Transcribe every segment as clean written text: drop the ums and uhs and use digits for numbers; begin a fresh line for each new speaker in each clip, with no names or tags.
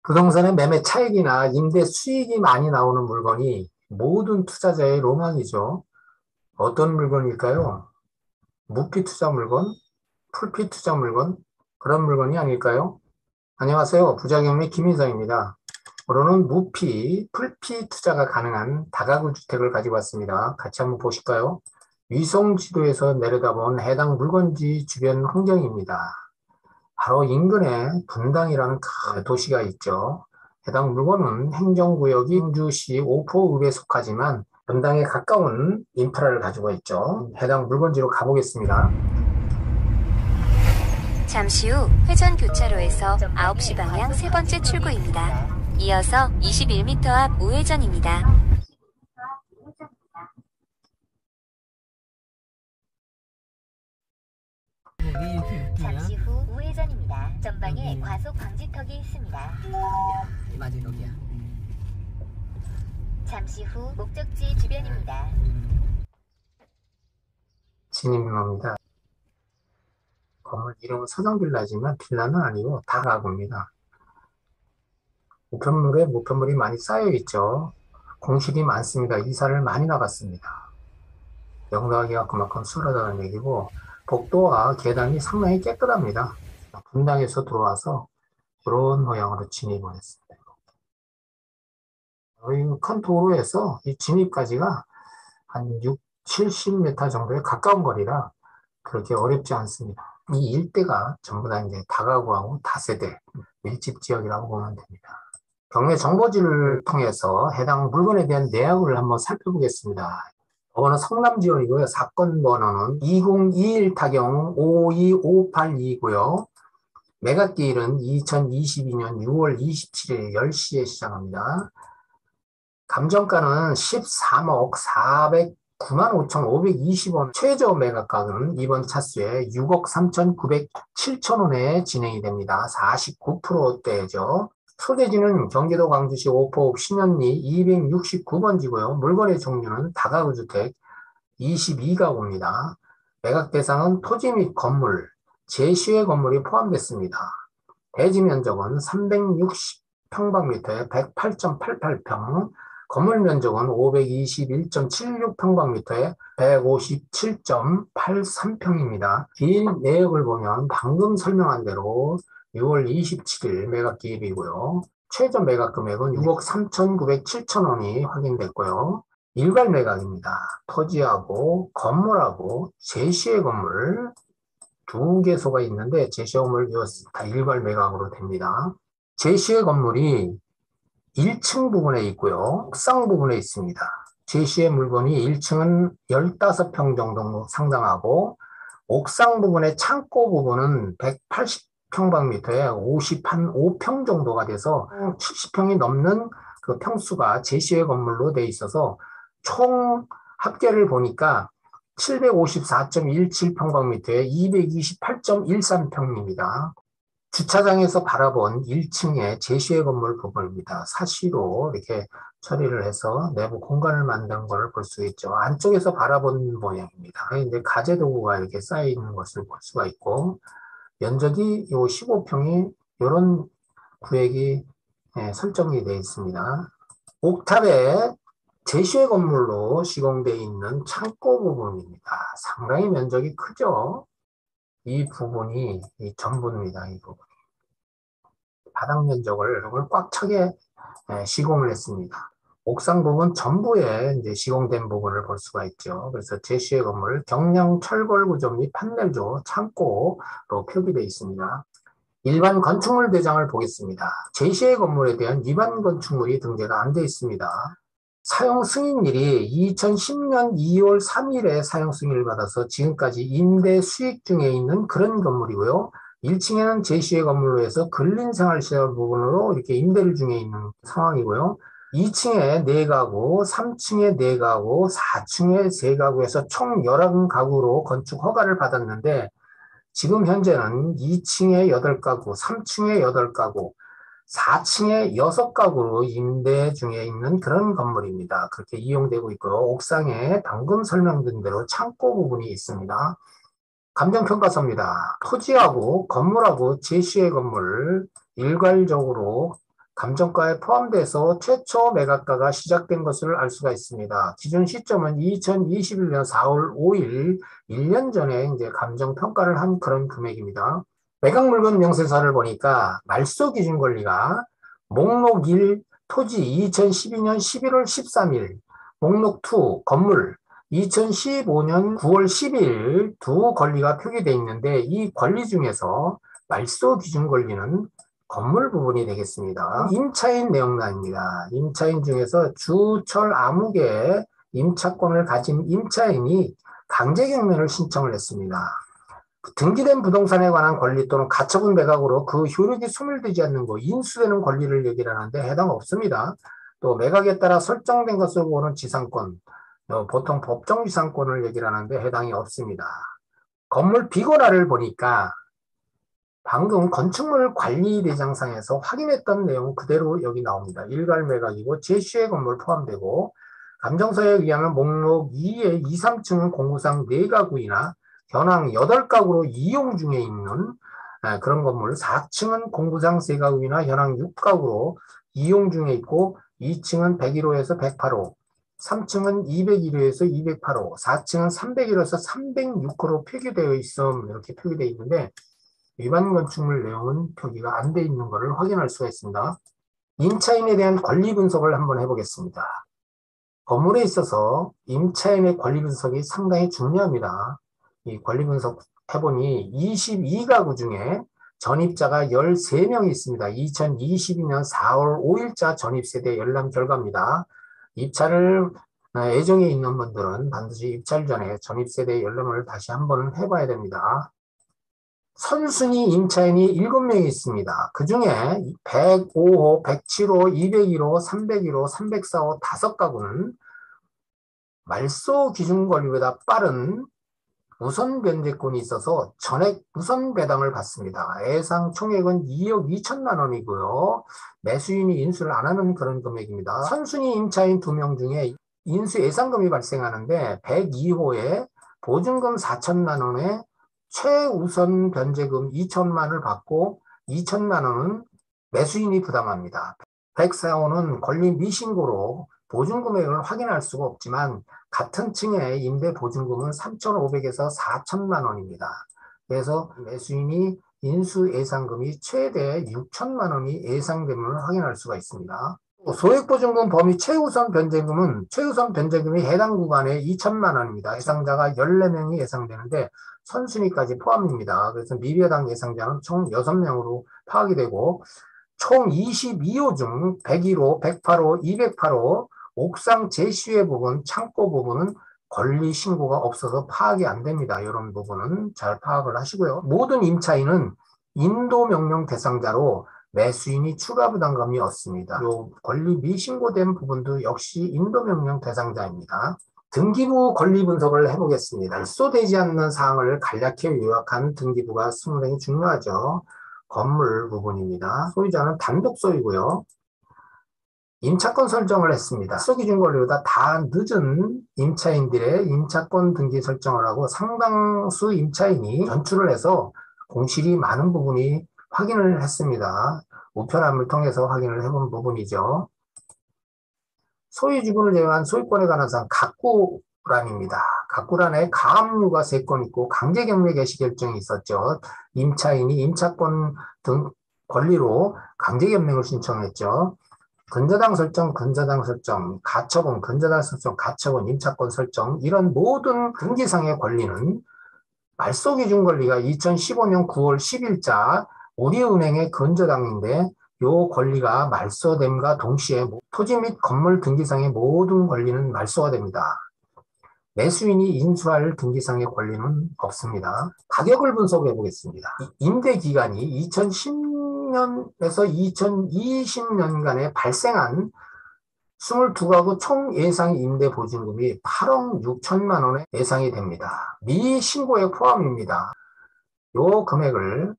부동산의 매매 차익이나 임대 수익이 많이 나오는 물건이 모든 투자자의 로망이죠. 어떤 물건일까요? 무피 투자 물건, 풀피 투자 물건, 그런 물건이 아닐까요? 안녕하세요. 부자경매 김인성입니다. 오늘은 무피, 풀피 투자가 가능한 다가구 주택을 가지고 왔습니다. 같이 한번 보실까요? 위성 지도에서 내려다본 해당 물건지 주변 환경입니다. 바로 인근에 분당이라는 큰 도시가 있죠. 해당 물건은 행정구역이 청주시 오포읍에 속하지만 분당에 가까운 인프라를 가지고 있죠. 해당 물건지로 가보겠습니다.
잠시 후 회전 교차로에서 9시 방향 세 번째 출구입니다. 이어서 21m 앞 우회전입니다. 잠시 후 우회전입니다. 전방에 과속 방지턱이 있습니다.
맞아, 여기야.
잠시 후 목적지 주변입니다.
진입로입니다. 건물 이름은 서정빌라지만 빌라는 아니고 다가구입니다. 우편물에 무편물이 많이 쌓여 있죠. 공실이 많습니다. 이사를 많이 나갔습니다. 영락이가 그만큼 수월하다는 얘기고, 복도와 계단이 상당히 깨끗합니다. 분당에서 들어와서 그런 모양으로 진입을 했습니다. 이 큰 도로에서 이 진입까지가 한 6, 70m 정도에 가까운 거리라 그렇게 어렵지 않습니다. 이 일대가 전부 다 이제 다가구하고 다세대 밀집 지역이라고 보면 됩니다. 경매 정보지를 통해서 해당 물건에 대한 내역을 한번 살펴보겠습니다. 번호는 성남지원이고요. 사건 번호는 2021-5258이고요. 매각기일은 2022년 6월 27일 10시에 시작합니다. 감정가는 13억 409만 5,520원. 최저 매각가는 이번 차수에 6억 3,907천원에 진행이 됩니다. 49%대죠. 소재지는 경기도 광주시 오포읍 신현리 269번지고요. 물건의 종류는 다가구주택 22가구입니다. 매각 대상은 토지 및 건물, 제시의 건물이 포함됐습니다. 대지 면적은 360평방미터에 108.88평, 건물 면적은 521.76평방미터에 157.83평입니다. 긴 내역을 보면 방금 설명한 대로 6월 27일 매각 기일이고요. 최저 매각 금액은 6억 3,907천원이 확인됐고요. 일괄 매각입니다. 토지하고 건물하고 제시의 건물 두 개소가 있는데 제시의 건물 다 일괄 매각으로 됩니다. 제시의 건물이 1층 부분에 있고요. 옥상 부분에 있습니다. 제시의 물건이 1층은 15평 정도 상당하고 옥상 부분의 창고 부분은 180평방미터에 5평 정도가 돼서 70평이 넘는 그 평수가 제시의 건물로 돼 있어서 총 합계를 보니까 754.17평방미터에 228.13평입니다. 주차장에서 바라본 1층의 제시의 건물 부분입니다. 사시로 이렇게 처리를 해서 내부 공간을 만든 걸 볼 수 있죠. 안쪽에서 바라본 모양입니다. 이제 가재 도구가 이렇게 쌓여 있는 것을 볼 수가 있고, 면적이 요 15평이 이런 구획이 설정이 되어 있습니다. 옥탑에 제시의 건물로 시공되어 있는 창고 부분입니다. 상당히 면적이 크죠. 이 부분이 전부입니다. 이 부분. 바닥 면적을 꽉 차게 시공을 했습니다. 옥상 부분 전부에 이제 시공된 부분을 볼 수가 있죠. 그래서 제시의 건물 경량 철골 구조 및 판넬조 창고로 표기되어 있습니다. 일반 건축물 대장을 보겠습니다. 제시의 건물에 대한 위반 건축물이 등재가 안 되어 있습니다. 사용 승인일이 2010년 2월 3일에 사용 승인을 받아서 지금까지 임대 수익 중에 있는 그런 건물이고요. 1층에는 제시의 건물로 해서 근린생활시설 부분으로 이렇게 임대를 중에 있는 상황이고요. 2층에 4가구, 3층에 4가구, 4층에 3가구에서 총 11가구로 건축 허가를 받았는데 지금 현재는 2층에 8가구, 3층에 8가구, 4층에 6가구로 임대 중에 있는 그런 건물입니다. 그렇게 이용되고 있고요. 옥상에 방금 설명드린 대로 창고 부분이 있습니다. 감정평가서입니다. 토지하고 건물하고 제시의 건물 일괄적으로 감정가에 포함돼서 최초 매각가가 시작된 것을 알 수가 있습니다. 기준 시점은 2021년 4월 5일, 1년 전에 이제 감정평가를 한 그런 금액입니다. 매각 물건 명세서를 보니까 말소 기준 권리가 목록 1 토지 2012년 11월 13일, 목록 2 건물 2015년 9월 10일 두 권리가 표기되어 있는데 이 권리 중에서 말소 기준 권리는 건물 부분이 되겠습니다. 임차인 내용란입니다. 임차인 중에서 주철 아무개 임차권을 가진 임차인이 강제경매를 신청을 했습니다. 등기된 부동산에 관한 권리 또는 가처분 매각으로 그 효력이 소멸되지 않는 거, 인수되는 권리를 얘기를 하는데 해당 없습니다. 또 매각에 따라 설정된 것으로 보는 지상권, 보통 법정지상권을 얘기를 하는데 해당이 없습니다. 건물 비고라를 보니까 방금 건축물 관리대장상에서 확인했던 내용 그대로 여기 나옵니다. 일괄 매각이고 제시의 건물 포함되고 감정서에 의하면 목록 2의 2, 3층은 공구상 4가구이나 현황 8가구로 이용 중에 있는 그런 건물, 4층은 공구상 3가구이나 현황 6가구로 이용 중에 있고 2층은 101호에서 108호, 3층은 201호에서 208호, 4층은 301호에서 306호로 표기되어 있음 이렇게 표기되어 있는데 위반 건축물 내용은 표기가 안 돼 있는 것을 확인할 수가 있습니다. 임차인에 대한 권리 분석을 한번 해보겠습니다. 건물에 있어서 임차인의 권리 분석이 상당히 중요합니다. 이 권리 분석 해보니 22가구 중에 전입자가 13명이 있습니다. 2022년 4월 5일자 전입세대 열람 결과입니다. 입찰을 예정에 있는 분들은 반드시 입찰 전에 전입세대 열람을 다시 한번 해봐야 됩니다. 선순위 임차인이 7명이 있습니다. 그 중에 105호, 107호, 201호, 301호, 304호 5가구는 말소 기준 권리보다 빠른 우선 변제권이 있어서 전액 우선 배당을 받습니다. 예상 총액은 2억 2천만 원이고요. 매수인이 인수를 안 하는 그런 금액입니다. 선순위 임차인 2명 중에 인수 예상금이 발생하는데 102호에 보증금 4천만 원에 최우선 변제금 2천만 원을 받고 2천만 원은 매수인이 부담합니다. 104호는 권리 미신고로 보증금액을 확인할 수가 없지만 같은 층의 임대 보증금은 3,500에서 4천만 원입니다. 그래서 매수인이 인수 예상금이 최대 6천만 원이 예상됨을 확인할 수가 있습니다. 소액보증금 범위 최우선 변제금이 해당 구간에 2천만 원입니다. 예상자가 14명이 예상되는데 선순위까지 포함입니다. 그래서 미배당 예상자는 총 6명으로 파악이 되고 총 22호 중 101호, 108호, 208호 옥상 제시의 부분, 창고 부분은 권리 신고가 없어서 파악이 안 됩니다. 이런 부분은 잘 파악을 하시고요. 모든 임차인은 인도명령 대상자로 매수인이 추가 부담금이 없습니다. 이 권리 미신고된 부분도 역시 인도명령 대상자입니다. 등기부 권리 분석을 해보겠습니다. 말소되지 않는 사항을 간략히 요약한 등기부가 상당히 중요하죠. 건물 부분입니다. 소유자는 단독 소유고요. 임차권 설정을 했습니다. 소기준 권리보다 다 늦은 임차인들의 임차권 등기 설정을 하고 상당수 임차인이 전출을 해서 공실이 많은 부분이 확인을 했습니다. 우편함을 통해서 확인을 해본 부분이죠. 소유지분을 제외한 소유권에 관한 사항 각구란입니다. 각구란에 가압류가 3건 있고 강제경매 개시 결정이 있었죠. 임차인이 임차권 등 권리로 강제경매를 신청했죠. 근저당 설정, 가처분, 근저당 설정, 가처분, 임차권 설정 이런 모든 등기상의 권리는 말소기준 권리가 2015년 9월 10일자 우리은행의 근저당인데 이 권리가 말소됨과 동시에 토지 및 건물 등기상의 모든 권리는 말소가 됩니다. 매수인이 인수할 등기상의 권리는 없습니다. 가격을 분석해 보겠습니다. 임대기간이 2010년에서 2020년간에 발생한 22가구 총 예상 임대 보증금이 8억 6천만 원에 예상이 됩니다. 미신고액 포함입니다. 이 금액을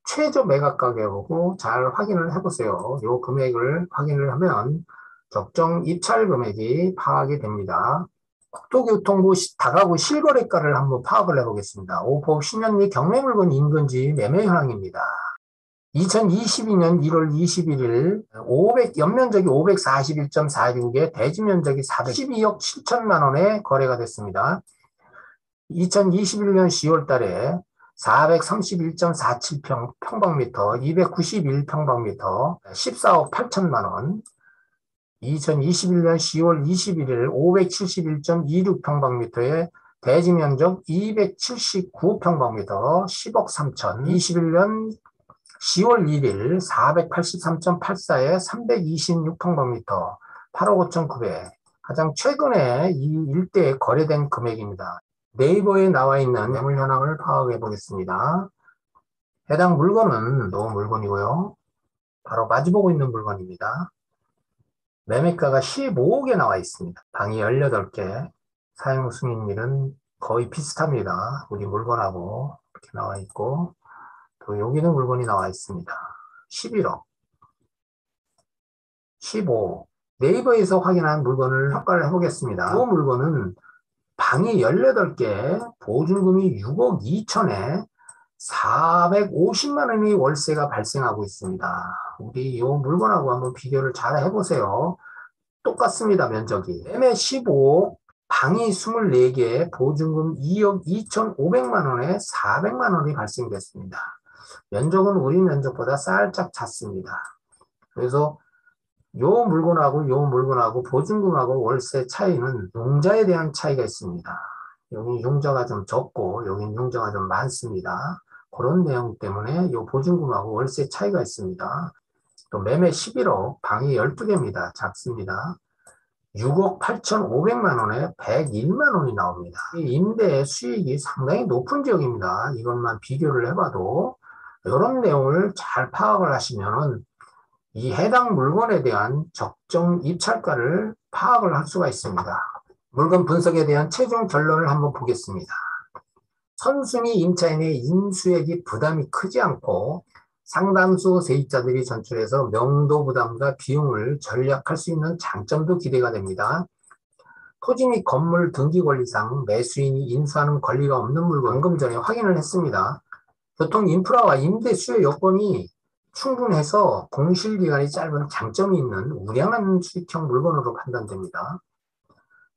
최저 매각 가격으로 잘 확인을 해보세요. 이 금액을 확인을 하면 적정 입찰 금액이 파악이 됩니다. 국토교통부 다가구 실거래가를 한번 파악을 해보겠습니다. 오포 신현리 경매물건 인근지 매매 현황입니다. 2022년 1월 21일 연면적이 541.46에 대지 면적이 412억 7천만 원에 거래가 됐습니다. 2021년 10월 달에 431.47평방미터, 291평방미터, 14억 8천만 원. 2021년 10월 21일 571.26평방미터에 대지 면적 279평방미터, 10억 3천. 21년 10월 1일 483.84에 326평방미터, 8억 5,900. 가장 최근에 이 일대에 거래된 금액입니다. 네이버에 나와 있는 매물 현황을 파악해 보겠습니다. 해당 물건은 요 물건이고요. 바로 마주보고 있는 물건입니다. 매매가가 15억에 나와 있습니다. 방이 18개, 사용 승인일은 거의 비슷합니다. 우리 물건하고 이렇게 나와 있고, 또 여기는 물건이 나와 있습니다. 11억, 15억. 네이버에서 확인한 물건을 평가를 해보겠습니다. 이 물건은 방이 18개, 보증금이 6억 2천에 450만 원의 월세가 발생하고 있습니다. 우리 이 물건하고 한번 비교를 잘 해보세요. 똑같습니다, 면적이. 매매 15억, 방이 24개, 보증금 2억 2,500만 원에 400만 원이 발생됐습니다. 면적은 우리 면적보다 살짝 작습니다. 그래서 요 물건하고 보증금하고 월세 차이는 용자에 대한 차이가 있습니다. 여기 용자가 좀 적고 여기 용자가 좀 많습니다. 그런 내용 때문에 요 보증금하고 월세 차이가 있습니다. 또 매매 11억, 방이 12개입니다. 작습니다. 6억 8,500만 원에 101만 원이 나옵니다. 이 임대 수익이 상당히 높은 지역입니다. 이것만 비교를 해봐도 이런 내용을 잘 파악을 하시면은 이 해당 물건에 대한 적정 입찰가를 파악을 할 수가 있습니다. 물건 분석에 대한 최종 결론을 한번 보겠습니다. 선순위 임차인의 인수액이 부담이 크지 않고 상당수 세입자들이 전출해서 명도 부담과 비용을 절약할 수 있는 장점도 기대가 됩니다. 토지 및 건물 등기 권리상 매수인이 인수하는 권리가 없는 물건, 방금 전에 확인을 했습니다. 교통 인프라와 임대 수요 요건이 충분해서 공실기간이 짧은 장점이 있는 우량한 수익형 물건으로 판단됩니다.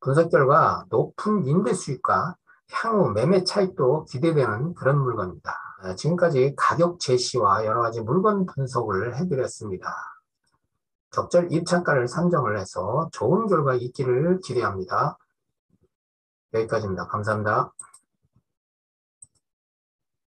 분석 결과 높은 임대 수익과 향후 매매 차익도 기대되는 그런 물건입니다. 지금까지 가격 제시와 여러 가지 물건 분석을 해드렸습니다. 적절 입찰가를 산정을 해서 좋은 결과 있기를 기대합니다. 여기까지입니다. 감사합니다.